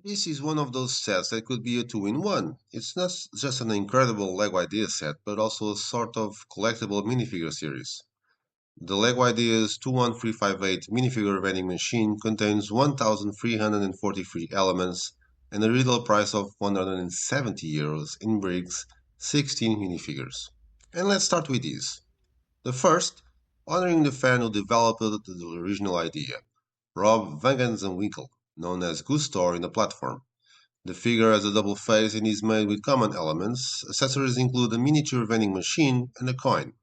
This is one of those sets that could be a two-in-one. It's not just an incredible LEGO idea set, but also a sort of collectible minifigure series. The LEGO Ideas 21358 Minifigure Vending Machine contains 1,343 elements and a retail price of €170 and brings 16 minifigures. And let's start with these. The first, honoring the fan who developed the original idea, Rob Winkle, known as Gustor in the platform. The figure has a double face and is made with common elements. Accessories include a miniature vending machine and a coin.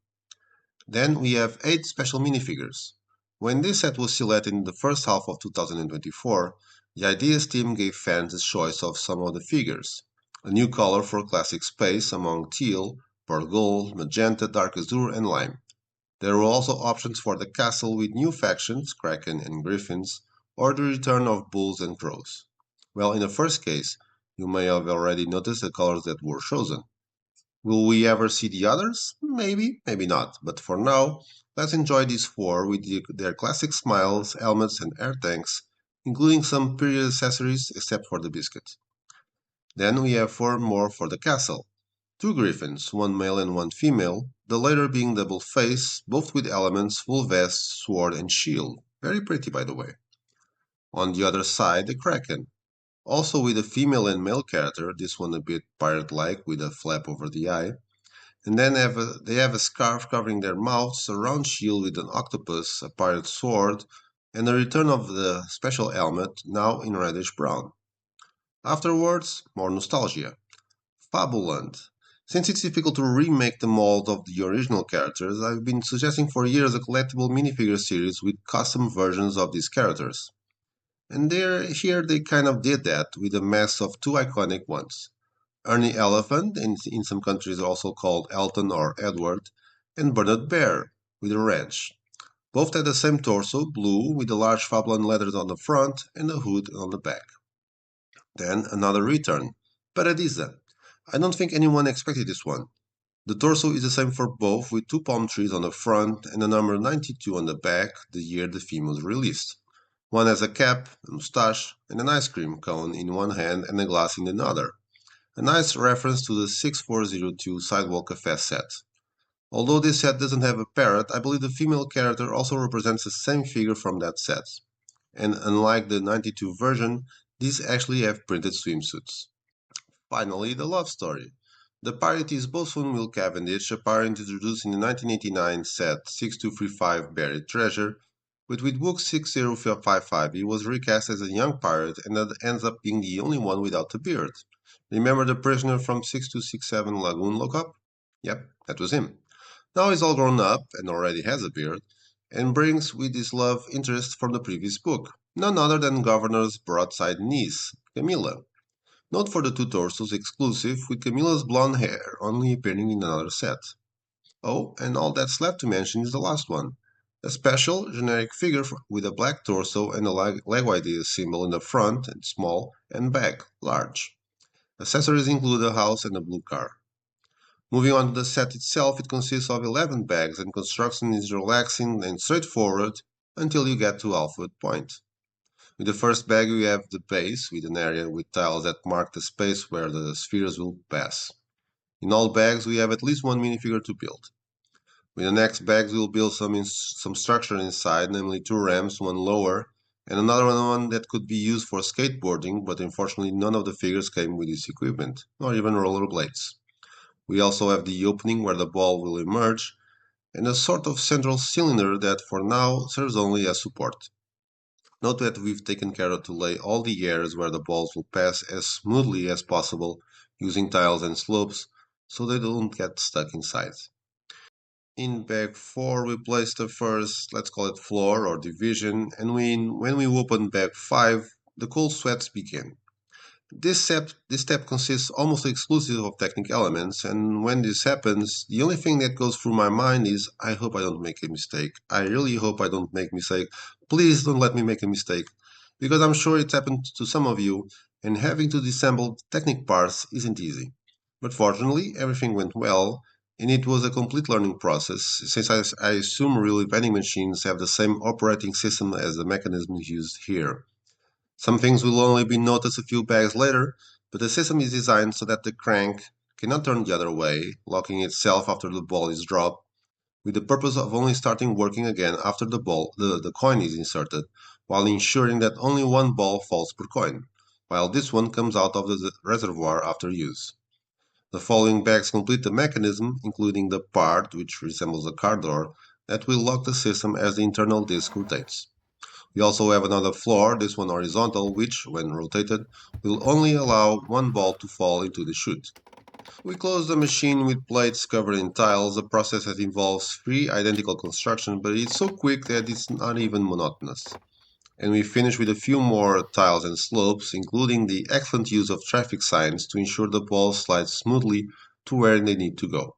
Then we have 8 special minifigures. When this set was selected in the first half of 2024, the Ideas team gave fans a choice of some of the figures. A new color for classic space among teal, pearl gold, magenta, dark azure, and lime. There were also options for the castle with new factions, Kraken and Griffins, or the return of bulls and crows. Well, in the first case, you may have already noticed the colors that were chosen. Will we ever see the others? Maybe, maybe not. But for now, let's enjoy these four with their classic smiles, helmets, and air tanks, including some period accessories except for the biscuit. Then we have four more for the castle. Two griffins, one male and one female, the latter being double face, both with elements, full vest, sword, and shield. Very pretty, by the way. On the other side, the kraken, also with a female and male character, this one a bit pirate-like with a flap over the eye. And then they have a scarf covering their mouths, a round shield with an octopus, a pirate sword, and the return of the special helmet, now in reddish brown. Afterwards, more nostalgia. Fabuland. Since it's difficult to remake the mold of the original characters, I've been suggesting for years a collectible minifigure series with custom versions of these characters. And here they kind of did that with a mess of two iconic ones. Ernie Elephant, in some countries also called Elton or Edward, and Bernard Bear, with a wrench. Both had the same torso, blue, with the large Fabuland letters on the front and a hood on the back. Then another return, Paradisa. I don't think anyone expected this one. The torso is the same for both, with two palm trees on the front and the number 92 on the back, the year the film was released. One has a cap, a moustache, and an ice cream cone in one hand and a glass in another. A nice reference to the 6402 Sidewalk Cafe set. Although this set doesn't have a parrot, I believe the female character also represents the same figure from that set. And unlike the 92 version, these actually have printed swimsuits. Finally, the love story. The pirate is bosun Will Cavendish, a pirate introduced in the 1989 set 6235 Buried Treasure, but with book 6055 he was recast as a young pirate and that ends up being the only one without a beard. Remember the prisoner from 6267 Lagoon Lockup? Yep, that was him. Now he's all grown up and already has a beard, and brings with his love interest from the previous book, none other than Governor's broadside niece, Camilla. Note for the two torsos exclusive, with Camilla's blonde hair only appearing in another set. Oh, and all that's left to mention is the last one. A special, generic figure with a black torso and a Lego idea symbol in the front, and small, and back, large. Accessories include a house and a blue car. Moving on to the set itself, it consists of 11 bags and construction is relaxing and straightforward until you get to Alphabet Point. With the first bag we have the base with an area with tiles that mark the space where the spheres will pass. In all bags we have at least one minifigure to build. With the next bags we'll build some structure inside, namely two ramps, one lower, and another one that could be used for skateboarding, but unfortunately none of the figures came with this equipment, nor even rollerblades. We also have the opening where the ball will emerge, and a sort of central cylinder that for now serves only as support. Note that we've taken care to lay all the areas where the balls will pass as smoothly as possible using tiles and slopes so they don't get stuck inside. In bag 4 we place the first, let's call it floor or division, and when we open bag 5 the cold sweats begin. This step consists almost exclusively of technical elements, and when this happens, the only thing that goes through my mind is, I hope I don't make a mistake. I really hope I don't make a mistake. Please don't let me make a mistake. Because I'm sure it's happened to some of you, and having to disassemble technical parts isn't easy. But fortunately, everything went well, and it was a complete learning process, since I assume really vending machines have the same operating system as the mechanisms used here. Some things will only be noticed a few bags later, but the system is designed so that the crank cannot turn the other way, locking itself after the ball is dropped, with the purpose of only starting working again after the coin is inserted, while ensuring that only one ball falls per coin, while this one comes out of the reservoir after use. The following bags complete the mechanism, including the part, which resembles a car door, that will lock the system as the internal disc rotates. We also have another floor, this one horizontal, which, when rotated, will only allow one ball to fall into the chute. We close the machine with plates covered in tiles, a process that involves three identical construction, but it's so quick that it's not even monotonous. And we finish with a few more tiles and slopes, including the excellent use of traffic signs to ensure the balls slide smoothly to where they need to go.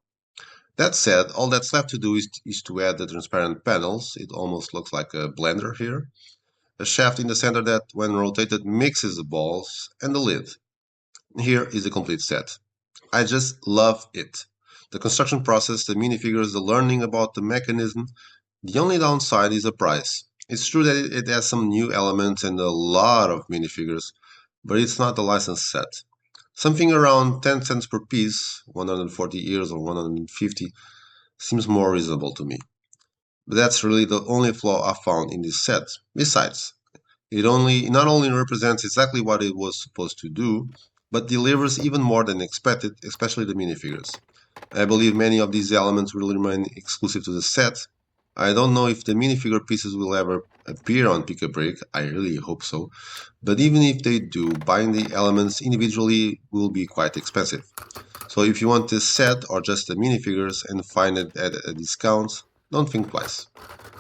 That said, all that's left to do is to add the transparent panels. It almost looks like a blender here. A shaft in the center that, when rotated, mixes the balls, and the lid. Here is the complete set. I just love it. The construction process, the minifigures, the learning about the mechanism. The only downside is the price. It's true that it has some new elements and a lot of minifigures, but it's not a licensed set. Something around 10 cents per piece, 140 ears or 150, seems more reasonable to me. But that's really the only flaw I found in this set. Besides, it not only represents exactly what it was supposed to do, but delivers even more than expected, especially the minifigures. I believe many of these elements will remain exclusive to the set. I don't know if the minifigure pieces will ever appear on Pick a Brick, I really hope so, but even if they do, buying the elements individually will be quite expensive. So if you want this set or just the minifigures and find it at a discount, don't think twice.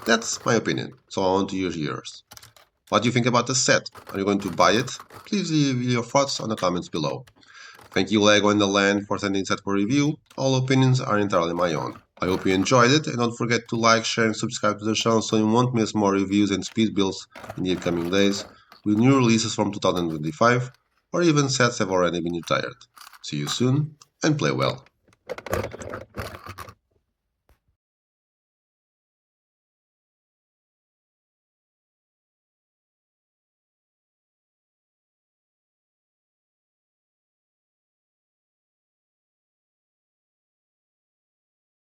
That's my opinion, so I want to hear yours. What do you think about the set? Are you going to buy it? Please leave your thoughts on the comments below. Thank you Lego and the Land for sending set for review. All opinions are entirely my own. I hope you enjoyed it and don't forget to like, share and subscribe to the channel so you won't miss more reviews and speed builds in the upcoming days with new releases from 2025 or even sets have already been retired. See you soon and play well.